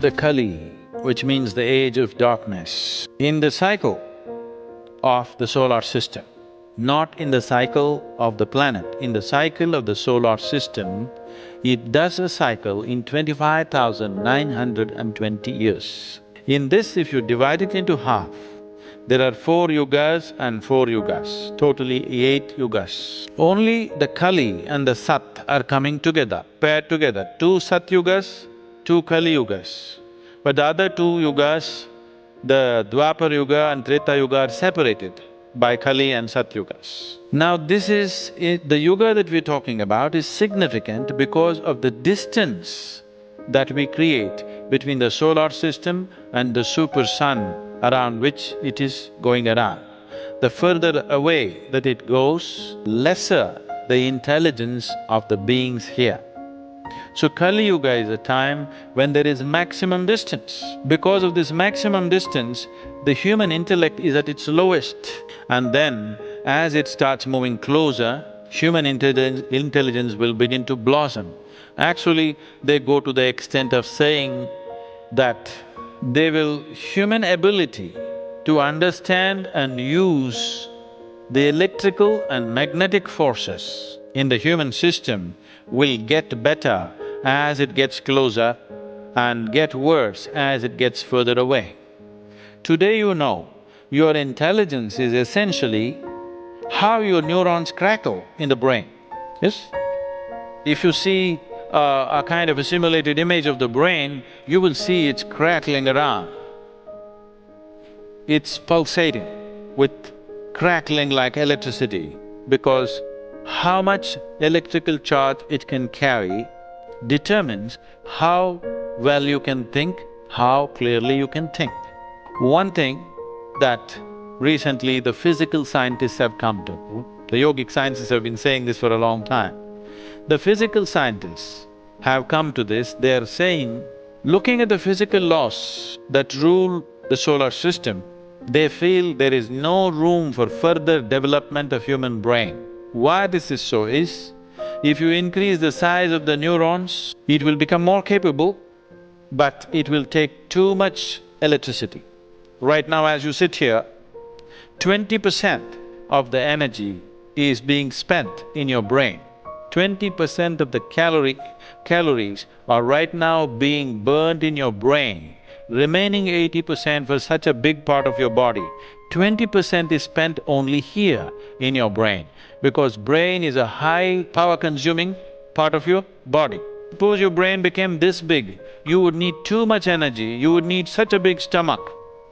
The Kali, which means the age of darkness, in the cycle of the solar system, not in the cycle of the planet, in the cycle of the solar system, it does a cycle in 25,920 years. In this, if you divide it into half, there are 4 yugas and 4 yugas, totally 8 yugas. Only the Kali and the Sat are coming together, paired together, 2 Sat yugas, 2 Kali yugas. But the other 2 yugas, the Dwapar Yuga and Treta Yuga are separated by Kali and Sat yugas. Now the yuga that we're talking about is significant because of the distance that we create between the solar system and the super sun around which it is going around. The further away that it goes, lesser the intelligence of the beings here. So Kali Yuga is a time when there is maximum distance. Because of this maximum distance, the human intellect is at its lowest. And then, as it starts moving closer, human intelligence will begin to blossom. Actually, they go to the extent of saying that human ability to understand and use the electrical and magnetic forces in the human system will get better as it gets closer and get worse as it gets further away. Today you know, your intelligence is essentially how your neurons crackle in the brain, yes? If you see a kind of a simulated image of the brain, you will see it's crackling around. It's pulsating with crackling like electricity because how much electrical charge it can carry determines how well you can think, how clearly you can think. One thing that recently the physical scientists have come to, the yogic scientists have been saying this for a long time. The physical scientists have come to this, they are saying, looking at the physical laws that rule the solar system, they feel there is no room for further development of human brain. Why this is so is, if you increase the size of the neurons, it will become more capable, but it will take too much electricity. Right now as you sit here, 20% of the energy is being spent in your brain. 20% of the calories are right now being burned in your brain. Remaining 80% for such a big part of your body, 20% is spent only here in your brain, because brain is a high power-consuming part of your body. Suppose your brain became this big, you would need too much energy, you would need such a big stomach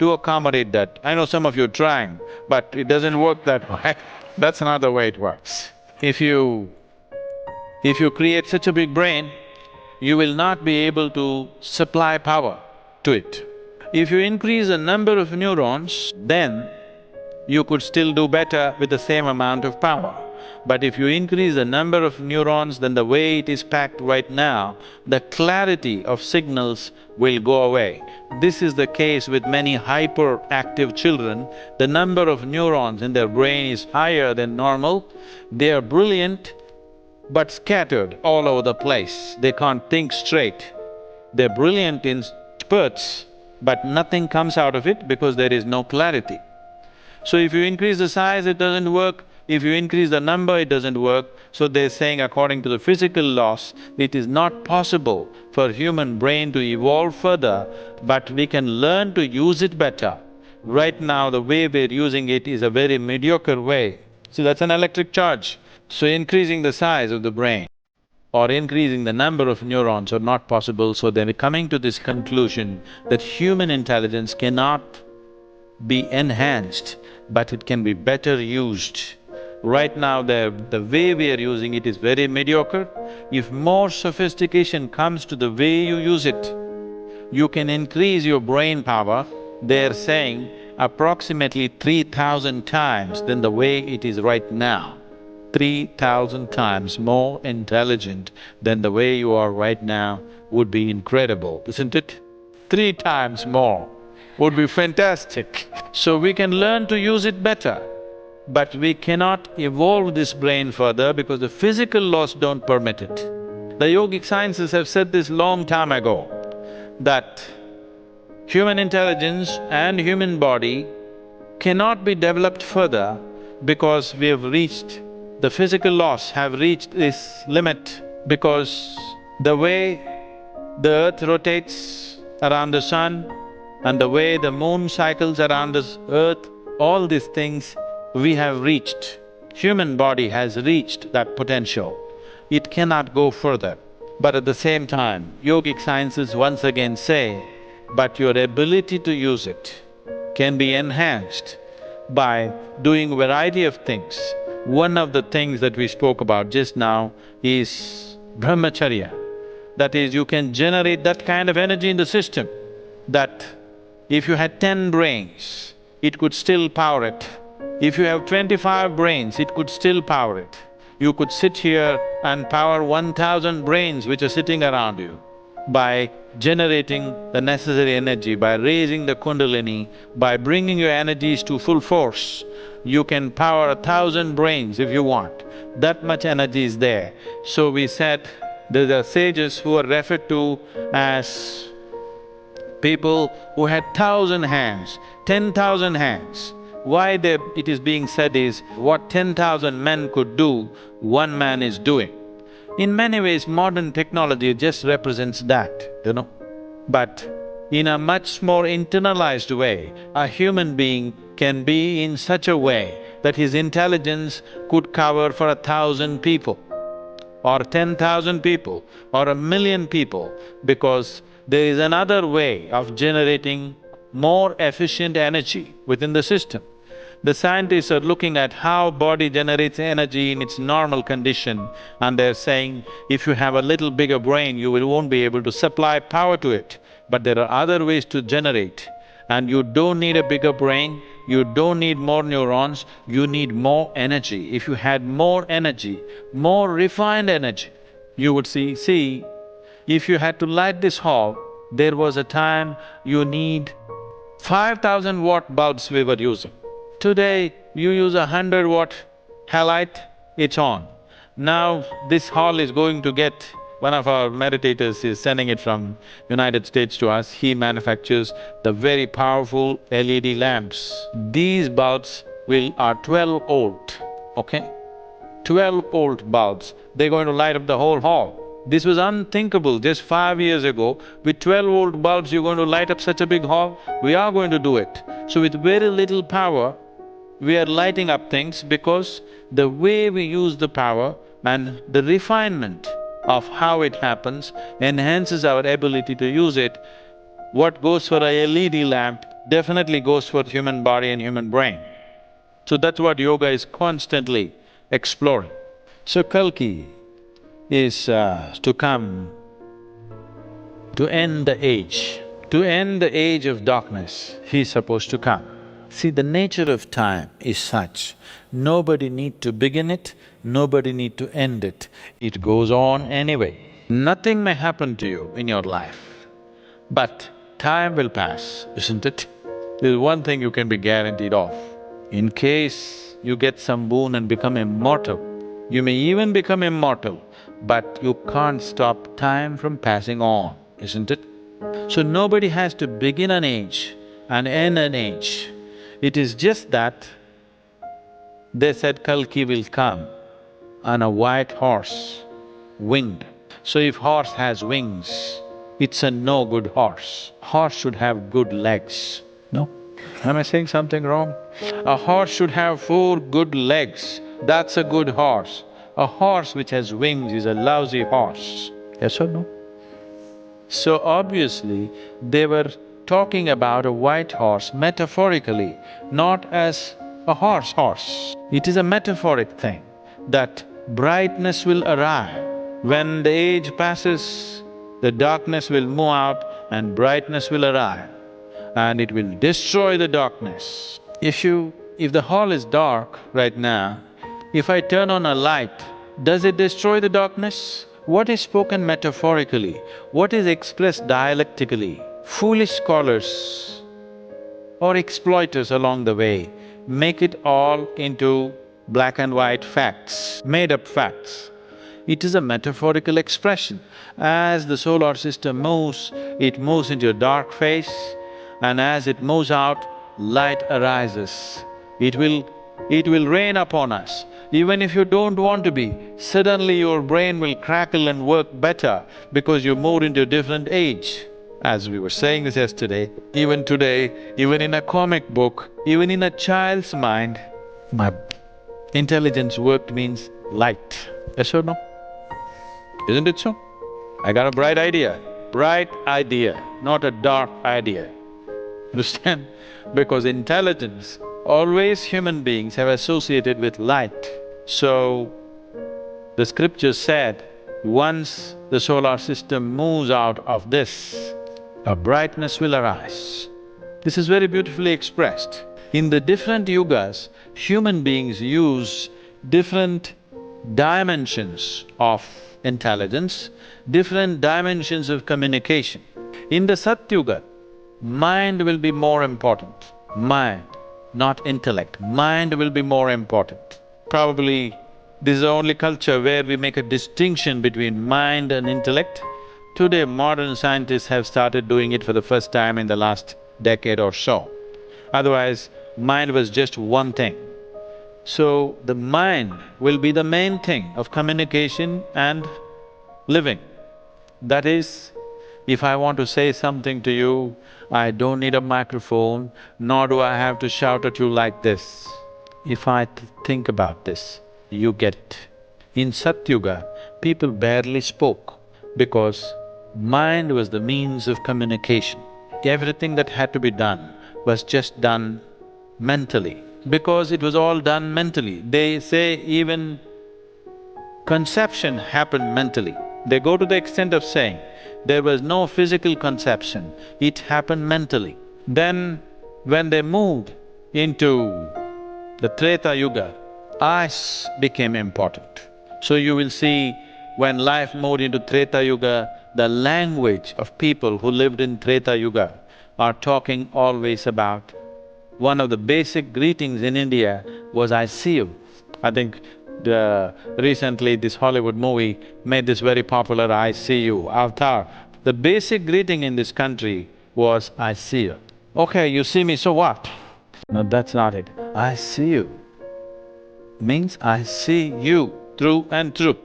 to accommodate that. I know some of you are trying, but it doesn't work that way. That's another way it works. If you create such a big brain, you will not be able to supply power to it. If you increase the number of neurons, then you could still do better with the same amount of power. But if you increase the number of neurons, then the way it is packed right now, the clarity of signals will go away. This is the case with many hyperactive children. The number of neurons in their brain is higher than normal. They are brilliant, but scattered all over the place. They can't think straight. They're brilliant in spurts, but nothing comes out of it because there is no clarity. So if you increase the size, it doesn't work. If you increase the number, it doesn't work. So they're saying according to the physical laws, it is not possible for human brain to evolve further, but we can learn to use it better. Right now, the way we're using it is a very mediocre way. See, that's an electric charge. So increasing the size of the brain or increasing the number of neurons are not possible, so they're coming to this conclusion that human intelligence cannot be enhanced, but it can be better used. Right now, the way we are using it is very mediocre. If more sophistication comes to the way you use it, you can increase your brain power, they're saying approximately 3,000 times than the way it is right now. 3,000 times more intelligent than the way you are right now would be incredible, isn't it? 3 times more would be fantastic. So we can learn to use it better, but we cannot evolve this brain further because the physical laws don't permit it. The yogic sciences have said this long time ago, that Human intelligence and human body cannot be developed further because we have reached… the physical laws have reached this limit because the way the earth rotates around the sun and the way the moon cycles around this earth, all these things we have reached. Human body has reached that potential. It cannot go further. But at the same time, yogic sciences once again say, but your ability to use it can be enhanced by doing a variety of things. One of the things that we spoke about just now is brahmacharya. That is, you can generate that kind of energy in the system that if you had 10 brains, it could still power it. If you have 25 brains, it could still power it. You could sit here and power 1,000 brains which are sitting around you by generating the necessary energy, by raising the kundalini, by bringing your energies to full force. You can power 1,000 brains if you want. That much energy is there. So we said there are sages who are referred to as people who had 1,000 hands, 10,000 hands. Why it is being said is, what 10,000 men could do, one man is doing. In many ways, modern technology just represents that. But in a much more internalized way, a human being can be in such a way that his intelligence could cover for 1,000 people, or 10,000 people, or 1,000,000 people, because there is another way of generating more efficient energy within the system. The scientists are looking at how body generates energy in its normal condition, and they're saying, if you have a little bigger brain, you won't be able to supply power to it. But there are other ways to generate, and you don't need a bigger brain, you don't need more neurons, you need more energy. If you had more energy, more refined energy, you would see, if you had to light this hall, there was a time you need 5,000 watt bulbs we were using. Today, you use 100 watt halide, it's on. Now, this hall is going to get… one of our meditators is sending it from United States to us. He manufactures the very powerful LED lamps. These bulbs are 12-volt, okay? 12-volt bulbs, they're going to light up the whole hall. This was unthinkable just 5 years ago. With 12-volt bulbs, you're going to light up such a big hall? We are going to do it. So with very little power, we are lighting up things because the way we use the power and the refinement of how it happens enhances our ability to use it. What goes for a LED lamp definitely goes for human body and human brain. So that's what yoga is constantly exploring. So Kalki is to come to end the age. To end the age of darkness, he's supposed to come. See, the nature of time is such, nobody need to begin it, nobody need to end it. It goes on anyway. Nothing may happen to you in your life, but time will pass, isn't it? There's one thing you can be guaranteed of. In case you get some boon and become immortal, you may even become immortal, but you can't stop time from passing on, isn't it? So nobody has to begin an age and end an age. It is just that they said Kalki will come on a white horse, winged. So if horse has wings, it's a no good horse. Horse should have good legs. No? Am I saying something wrong? A horse should have 4 good legs, that's a good horse. A horse which has wings is a lousy horse. Yes or no? So obviously, they were talking about a white horse metaphorically, not as a horse. It is a metaphoric thing, that brightness will arrive. When the age passes, the darkness will move out and brightness will arrive, and it will destroy the darkness. If the hall is dark right now, if I turn on a light, does it destroy the darkness? What is spoken metaphorically? What is expressed dialectically? Foolish scholars or exploiters along the way make it all into black and white facts, made-up facts. It is a metaphorical expression. As the solar system moves, it moves into a dark phase, and as it moves out, light arises. It will rain upon us. Even if you don't want to be, suddenly your brain will crackle and work better because you moved into a different age. As we were saying this yesterday, even today, even in a comic book, even in a child's mind, my intelligence worked means light. Yes or no? Isn't it so? I got a bright idea, not a dark idea. Understand? Because intelligence, always human beings have associated with light. So, the scripture said, once the solar system moves out of this, a brightness will arise. This is very beautifully expressed. In the different yugas, human beings use different dimensions of intelligence, different dimensions of communication. In the Satyuga, mind will be more important. Mind, not intellect. Mind will be more important. Probably this is the only culture where we make a distinction between mind and intellect. Today, modern scientists have started doing it for the first time in the last decade or so. Otherwise, mind was just one thing. So, the mind will be the main thing of communication and living. That is, if I want to say something to you, I don't need a microphone, nor do I have to shout at you like this. If I think about this, you get it. In Satyuga, people barely spoke because mind was the means of communication. Everything that had to be done was just done mentally. Because it was all done mentally, they say even conception happened mentally. They go to the extent of saying, there was no physical conception, it happened mentally. Then, when they moved into the Treta Yuga, eyes became important. So you will see, when life moved into Treta Yuga, the language of people who lived in Treta Yuga are talking always about one of the basic greetings in India was, I see you. I think recently this Hollywood movie made this very popular, I see you, Avatar. The basic greeting in this country was, I see you. Okay, you see me, so what? No, that's not it. I see you means I see you through and through.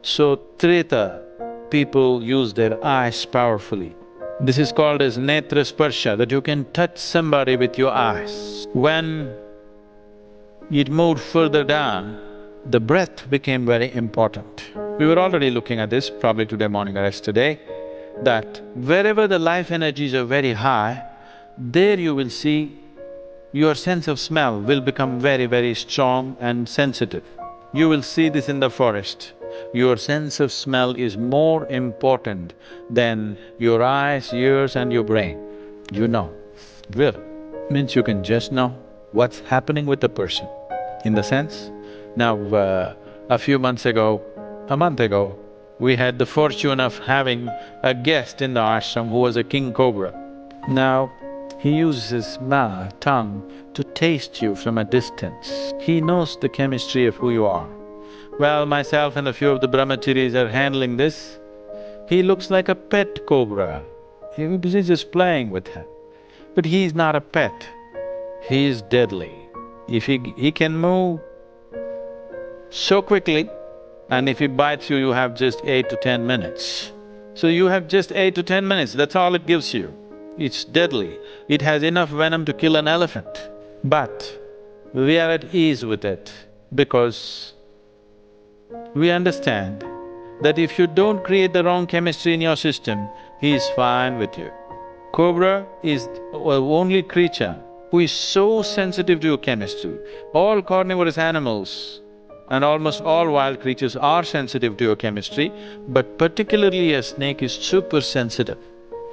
So Treta, people use their eyes powerfully. This is called as netra sparsha, that you can touch somebody with your eyes. When it moved further down, the breath became very important. We were already looking at this, probably today morning or yesterday, that wherever the life energies are very high, there you will see your sense of smell will become very, very strong and sensitive. You will see this in the forest. Your sense of smell is more important than your eyes, ears and your brain. You know. Will means you can just know what's happening with the person. In the sense, now a few months ago, a month ago, we had the fortune of having a guest in the ashram who was a king cobra. Now, he uses his tongue to taste you from a distance. He knows the chemistry of who you are. Well, myself and a few of the brahmacharis are handling this. He looks like a pet cobra. He's just playing with him. But he's not a pet. He is deadly. If he can move so quickly, and if he bites you, you have just 8 to 10 minutes. So you have just 8 to 10 minutes, that's all it gives you. It's deadly. It has enough venom to kill an elephant. But we are at ease with it because we understand that if you don't create the wrong chemistry in your system, he is fine with you. Cobra is the only creature who is so sensitive to your chemistry. All carnivorous animals and almost all wild creatures are sensitive to your chemistry, but particularly a snake is super sensitive.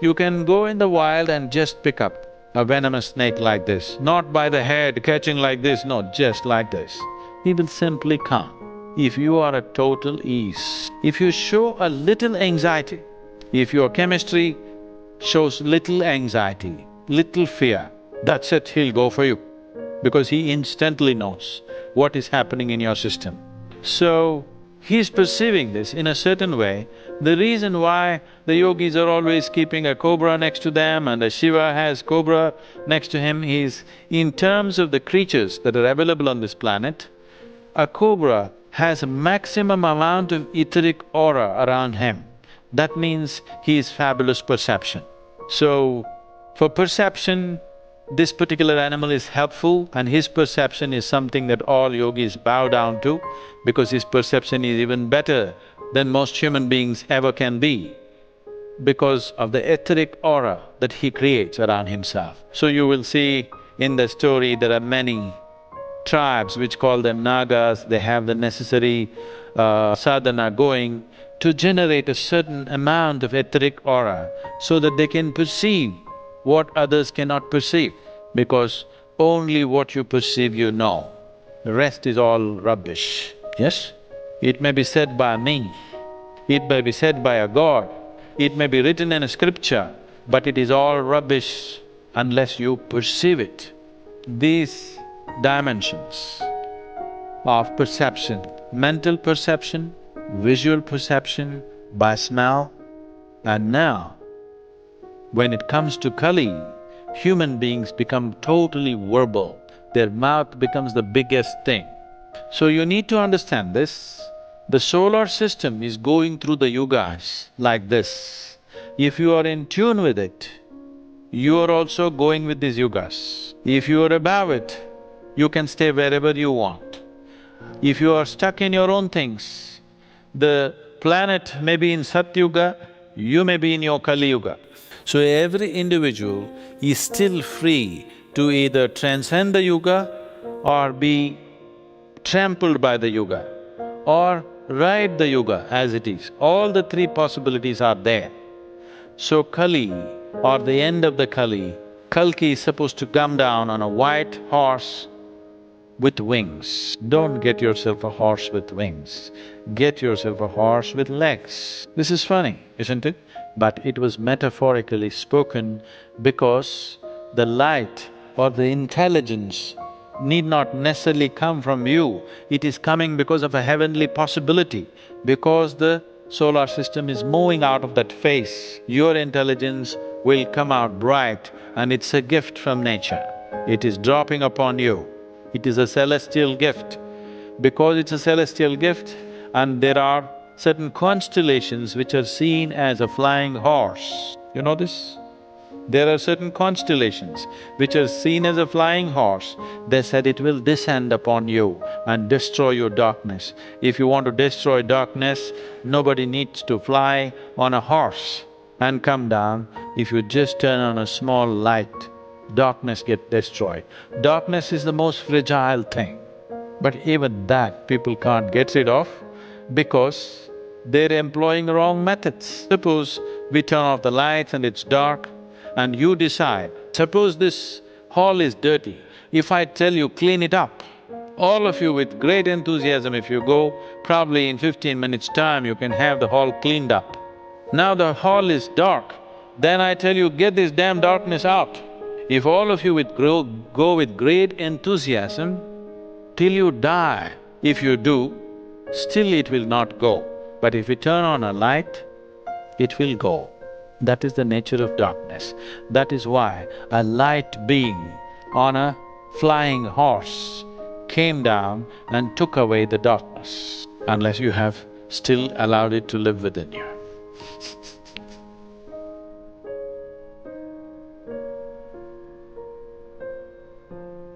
You can go in the wild and just pick up a venomous snake like this, not by the head catching like this, no, just like this. He will simply come. If you are at total ease, if you show a little anxiety, if your chemistry shows little anxiety, little fear, that's it, he'll go for you. Because he instantly knows what is happening in your system. So, he's perceiving this in a certain way The reason why the yogis are always keeping a cobra next to them and a Shiva has cobra next to him is, in terms of the creatures that are available on this planet, a cobra has a maximum amount of etheric aura around him. That means he is fabulous perception. So, for perception, this particular animal is helpful and his perception is something that all yogis bow down to because his perception is even better than most human beings ever can be because of the etheric aura that he creates around himself. So you will see in the story there are many tribes which call them Nagas, they have the necessary sadhana going to generate a certain amount of etheric aura so that they can perceive what others cannot perceive, because only what you perceive you know. The rest is all rubbish, yes? It may be said by me, it may be said by a god, it may be written in a scripture, but it is all rubbish unless you perceive it. These dimensions of perception, mental perception, visual perception, by smell, and now when it comes to Kali, human beings become totally verbal, their mouth becomes the biggest thing. So you need to understand this. The solar system is going through the yugas like this. If you are in tune with it, you are also going with these yugas. If you are above it, you can stay wherever you want. If you are stuck in your own things, the planet may be in Satyuga, you may be in your Kali Yuga. So every individual is still free to either transcend the yuga or be trampled by the yuga or ride the yuga as it is. All the three possibilities are there. So Kali, or the end of the Kali, Kalki is supposed to come down on a white horse with wings. Don't get yourself a horse with wings, get yourself a horse with legs. This is funny, isn't it? But it was metaphorically spoken because the light or the intelligence need not necessarily come from you, it is coming because of a heavenly possibility, because the solar system is moving out of that phase. Your intelligence will come out bright and it's a gift from nature. It is dropping upon you. It is a celestial gift. Because it's a celestial gift and there are certain constellations which are seen as a flying horse. You know this? There are certain constellations which are seen as a flying horse. They said it will descend upon you and destroy your darkness. If you want to destroy darkness, nobody needs to fly on a horse and come down. If you just turn on a small light, darkness gets destroyed. Darkness is the most fragile thing. But even that people can't get rid of because they're employing wrong methods. Suppose we turn off the lights and it's dark and you decide, suppose this hall is dirty, if I tell you clean it up, all of you with great enthusiasm if you go, probably in 15 minutes' time you can have the hall cleaned up. Now the hall is dark, then I tell you, get this damn darkness out. If all of you go with great enthusiasm, till you die, if you do, still it will not go. But if you turn on a light, it will go. That is the nature of darkness. That is why a light being on a flying horse came down and took away the darkness, unless you have still allowed it to live within you.